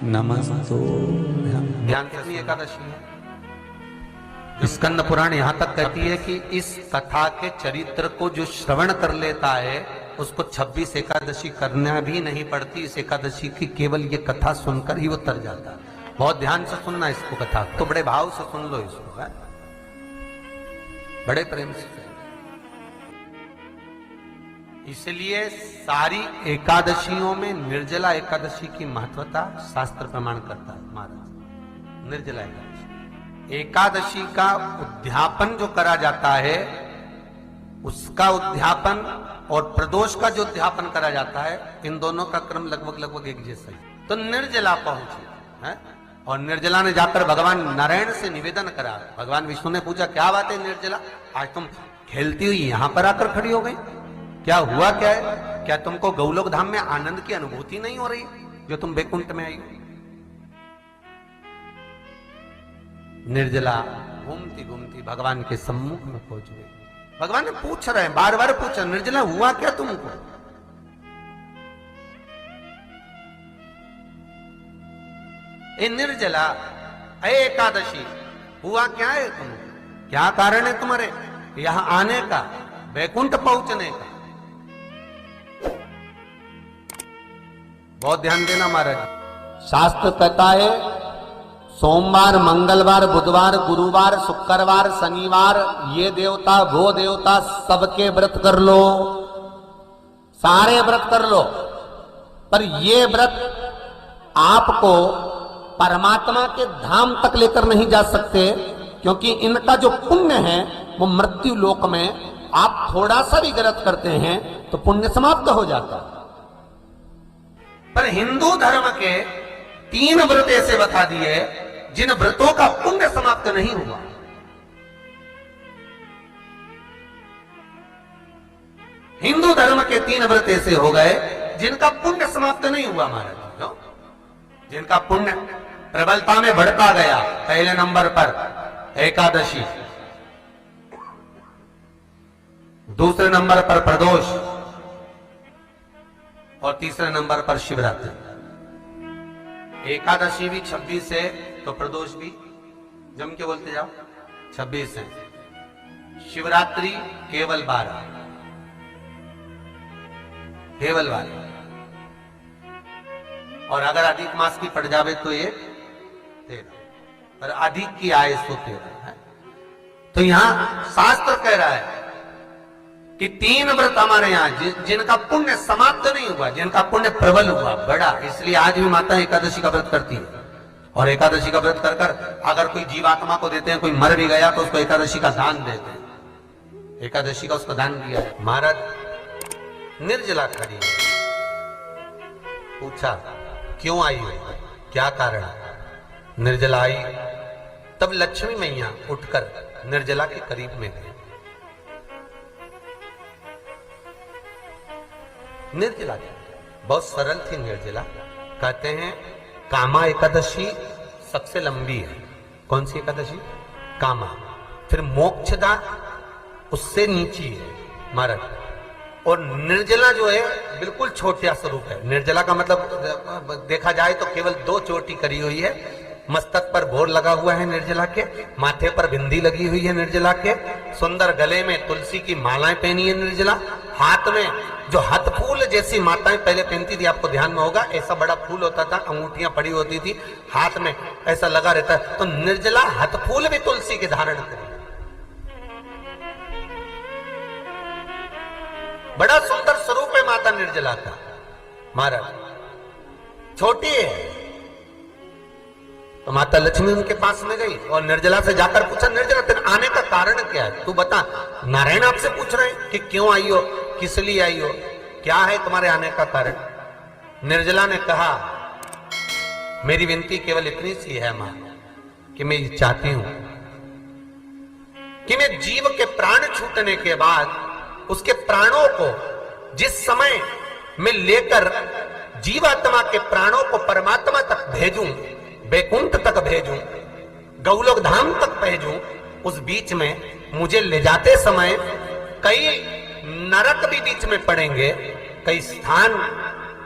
नमस्तो। ध्यान से एकादशी है। स्कंद पुराण यहां तक कहती है कि इस कथा के चरित्र को जो श्रवण कर लेता है उसको 26 एकादशी करना भी नहीं पड़ती। इस एकादशी की केवल ये कथा सुनकर ही वो तर जाता है। बहुत ध्यान से सुनना इसको, कथा तो बड़े भाव से सुन लो इसको, है? बड़े प्रेम से। इसलिए सारी एकादशियों में निर्जला एकादशी की महत्वता शास्त्र प्रमाण करता है महाराज। निर्जला एकादशी का उद्यापन जो करा जाता है, उसका उद्यापन और प्रदोष का जो उद्यापन करा जाता है, इन दोनों का क्रम लगभग एक जैसा ही। तो निर्जला पहुंची है और निर्जला ने जाकर भगवान नारायण से निवेदन करा। भगवान विष्णु ने पूछा, क्या बात है निर्जला, आज तुम खेलती हुई यहां पर आकर खड़ी हो गई, क्या हुआ क्या है? क्या तुमको गौलोक धाम में आनंद की अनुभूति नहीं हो रही जो तुम बैकुंठ में आई हो? निर्जला घूमती घूमती भगवान के सम्मुख में पहुंच गई। भगवान ने पूछ रहे हैं, बार बार पूछा, निर्जला हुआ क्या तुमको? ए निर्जला, ए एकादशी, हुआ क्या है तुमको? क्या कारण है तुम्हारे यहां आने का, बैकुंठ पहुंचने का? बहुत ध्यान देना महाराज। शास्त्र कहता है सोमवार, मंगलवार, बुधवार, गुरुवार, शुक्रवार, शनिवार, ये देवता वो देवता सबके व्रत कर लो, सारे व्रत कर लो, पर ये व्रत आपको परमात्मा के धाम तक लेकर नहीं जा सकते, क्योंकि इनका जो पुण्य है वो मृत्यु लोक में आप थोड़ा सा भी गलत करते हैं तो पुण्य समाप्त हो जाता है। पर हिंदू धर्म के 3 व्रत ऐसे बता दिए जिन व्रतों का पुण्य समाप्त नहीं हुआ। हिंदू धर्म के 3 व्रत ऐसे हो गए जिनका पुण्य समाप्त नहीं हुआ महाराज। जिनका पुण्य प्रबलता में बढ़ता गया। पहले नंबर पर एकादशी, दूसरे नंबर पर प्रदोष और तीसरे नंबर पर शिवरात्रि। एकादशी भी 26 है तो प्रदोष भी जम के बोलते जाओ 26 है। शिवरात्रि केवल 12, केवल 12, और अगर अधिक मास की पड़ जावे तो ये 13, पर अधिक की आय सो 13 है। तो यहां शास्त्र कह रहा है कि 3 व्रत हमारे यहाँ जिनका पुण्य समाप्त नहीं हुआ, जिनका पुण्य प्रबल हुआ, बड़ा। इसलिए आज भी माता एकादशी का व्रत करती है। और एकादशी का व्रत कर कर अगर कोई जीवात्मा को देते हैं, कोई मर भी गया तो उसको एकादशी का दान देते हैं। एकादशी का उसको दान दिया है। महाराज निर्जला खड़ी है, पूछा क्यों आई हो, क्या कारण? निर्जला आई तब लक्ष्मी मैया उठकर निर्जला के करीब में गई। निर्जला बहुत सरल थी निर्जला। कहते हैं कामा एकादशी सबसे लंबी है। कौन सी एकादशी? कामा। फिर मोक्षदा उससे नीची है महाराज। और निर्जला जो है बिल्कुल छोटा स्वरूप है। निर्जला का मतलब देखा जाए तो केवल 2 चोटी करी हुई है। मस्तक पर भोर लगा हुआ है निर्जला के, माथे पर बिंदी लगी हुई है निर्जला के, सुंदर गले में तुलसी की मालाएं पहनी है निर्जला, हाथ में जो हाथ फूल जैसी माताएं पहले पहनती थी, आपको ध्यान में होगा, ऐसा बड़ा फूल होता था, अंगूठियां पड़ी होती थी, हाथ में ऐसा लगा रहता है। तो निर्जला हाथ फूल भी तुलसी के धारण करी। बड़ा सुंदर स्वरूप है माता निर्जला का महाराज। छोटी है तो माता लक्ष्मी उनके पास में गई और निर्जला से जाकर पूछा, निर्जला तेरे आने का कारण क्या है, तू बता। नारायण आपसे पूछ रहे हैं कि क्यों आई हो, किस लिए आई हो, क्या है तुम्हारे आने का कारण? निर्जला ने कहा, मेरी विनती केवल इतनी सी है मां कि मैं ये चाहती हूं कि मैं जीव के प्राण छूटने के बाद उसके प्राणों को जिस समय मैं लेकर जीवात्मा के प्राणों को परमात्मा तक भेजूं, बैकुंठ तक भेजूं, गौलोक धाम तक भेजूं, उस बीच में मुझे ले जाते समय कई नरक भी बीच में पड़ेंगे, कई स्थान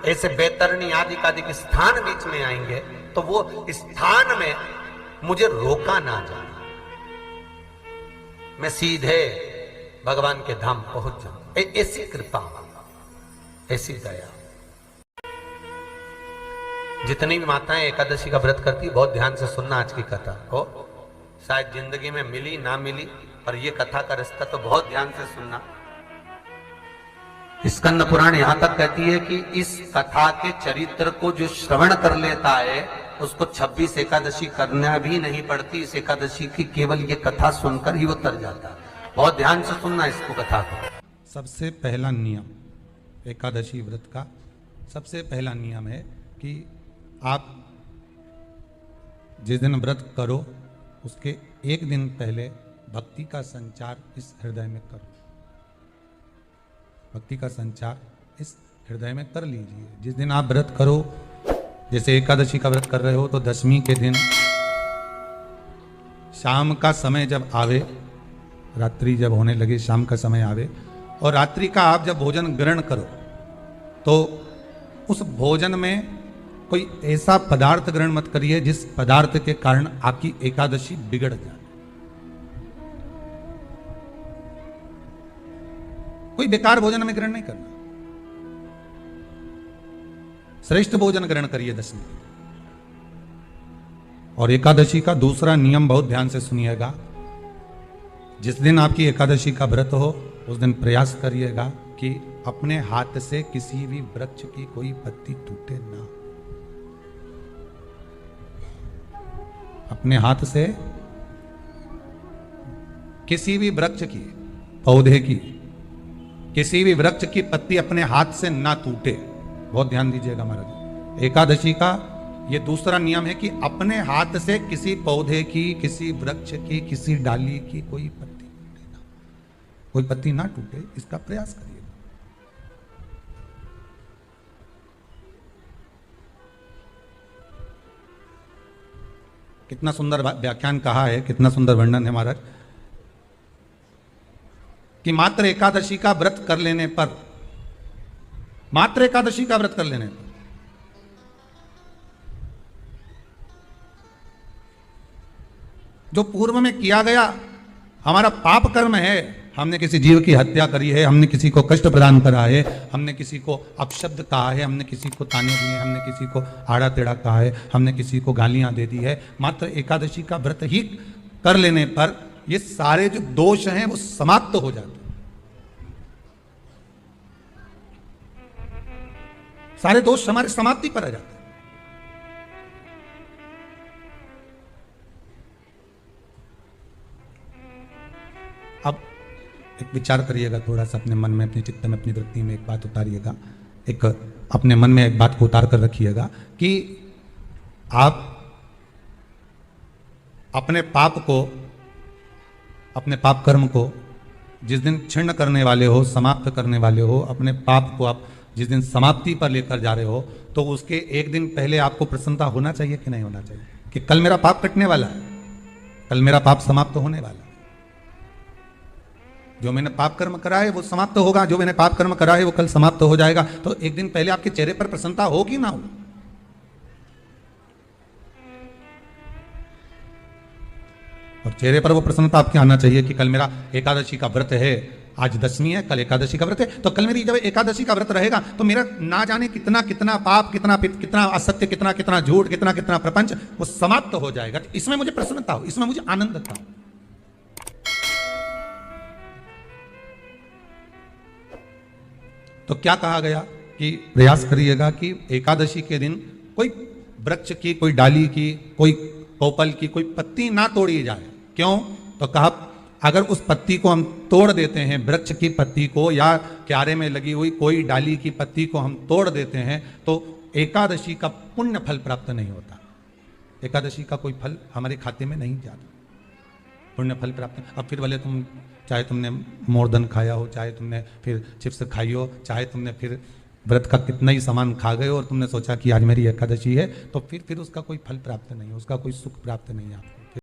ऐसे बैतरणी आदि के स्थान बीच में आएंगे तो वो स्थान में मुझे रोका ना जाए, मैं सीधे भगवान के धाम पहुंच जाऊं। ऐसी कृपा, ऐसी दया। जितनी भी माताएं एकादशी का व्रत करती, बहुत ध्यान से सुनना आज की कथा को, शायद जिंदगी में मिली ना मिली, पर ये कथा का रिश्ता तो बहुत ध्यान से सुनना। स्कंद पुराण यहां तक कहती है कि इस कथा के चरित्र को जो श्रवण कर लेता है उसको 26 एकादशी करना भी नहीं पड़ती। इस एकादशी की केवल ये कथा सुनकर ही वो तर जाता है। बहुत ध्यान से सुनना इसको, कथा को। सबसे पहला नियम एकादशी व्रत का, सबसे पहला नियम है कि आप जिस दिन व्रत करो उसके एक दिन पहले भक्ति का संचार इस हृदय में करो। भक्ति का संचार इस हृदय में कर लीजिए। जिस दिन आप व्रत करो, जैसे एकादशी का व्रत कर रहे हो तो दशमी के दिन शाम का समय जब आवे, रात्रि जब होने लगे, शाम का समय आवे और रात्रि का आप जब भोजन ग्रहण करो तो उस भोजन में कोई ऐसा पदार्थ ग्रहण मत करिए जिस पदार्थ के कारण आपकी एकादशी बिगड़ जाए। कोई बेकार भोजन में ग्रहण नहीं करना, श्रेष्ठ भोजन ग्रहण करिए दशमी। और एकादशी का दूसरा नियम बहुत ध्यान से सुनिएगा। जिस दिन आपकी एकादशी का व्रत हो उस दिन प्रयास करिएगा कि अपने हाथ से किसी भी वृक्ष की कोई पत्ती टूटे ना। अपने हाथ से किसी भी वृक्ष की, पौधे की, किसी भी वृक्ष की पत्ती अपने हाथ से ना टूटे। बहुत ध्यान दीजिएगा महाराज। एकादशी का ये दूसरा नियम है कि अपने हाथ से किसी पौधे की, किसी वृक्ष की, किसी डाली की कोई पत्ती टूटे ना, कोई पत्ती ना टूटे, इसका प्रयास करिए। कितना सुंदर व्याख्यान कहा है, कितना सुंदर वर्णन है महाराज कि मात्र एकादशी का व्रत कर लेने पर, मात्र एकादशी का व्रत कर लेने पर जो पूर्व में किया गया हमारा पाप कर्म है, हमने किसी जीव की हत्या करी है, हमने किसी को कष्ट प्रदान करा है, हमने किसी को अपशब्द कहा है, हमने किसी को ताने दिए, हमने किसी को आड़ा टेढ़ा कहा है, हमने किसी को गालियां दे दी है, मात्र एकादशी का व्रत ही कर लेने पर ये सारे जो दोष हैं वो समाप्त हो जाते हैं। सारे दोष हमारे समाप्ति पर आ जाते हैं। अब एक विचार करिएगा थोड़ा सा अपने मन में, अपने चित्त में, अपनी वृत्ति में एक बात उतारिएगा, एक अपने मन में एक बात को उतार कर रखिएगा कि आप अपने पाप को, अपने पाप कर्म को जिस दिन क्षीण करने वाले हो, समाप्त करने वाले हो, अपने पाप को आप जिस दिन समाप्ति पर लेकर जा रहे हो तो उसके एक दिन पहले आपको प्रसन्नता होना चाहिए कि नहीं होना चाहिए कि कल मेरा पाप कटने वाला है, कल मेरा पाप समाप्त होने वाला है। जो मैंने पाप कर्म करा है वो समाप्त होगा, जो मैंने पाप कर्म करा है वो कल समाप्त हो जाएगा। तो एक दिन पहले आपके चेहरे पर प्रसन्नता हो कि ना हो? और चेहरे पर वो प्रसन्नता आपके आना चाहिए कि कल मेरा एकादशी का व्रत है, आज दशमी है, कल एकादशी का व्रत है, तो कल मेरी जब एकादशी का व्रत रहेगा तो मेरा ना जाने कितना कितना पाप, कितना असत्य, कितना झूठ, कितना प्रपंच वो समाप्त हो जाएगा। इसमें मुझे प्रसन्नता हो, इसमें मुझे आनंद था। तो क्या कहा गया कि प्रयास करिएगा कि एकादशी के दिन कोई वृक्ष की, कोई डाली की, कोई पोपल की कोई पत्ती ना तोड़ी जाए। क्यों? तो कहा अगर उस पत्ती को हम तोड़ देते हैं, वृक्ष की पत्ती को या क्यारे में लगी हुई कोई डाली की पत्ती को हम तोड़ देते हैं तो एकादशी का पुण्य फल प्राप्त नहीं होता, एकादशी का कोई फल हमारे खाते में नहीं जाता, पुण्य फल प्राप्त। अब फिर भले तुम, चाहे तुमने मोरधन खाया हो, चाहे तुमने फिर चिप्स खाई हो, चाहे तुमने फिर व्रत का कितना ही सामान खा गए और तुमने सोचा कि आज मेरी एकादशी है, तो फिर उसका कोई फल प्राप्त नहीं है, उसका कोई सुख प्राप्त नहीं है आपको।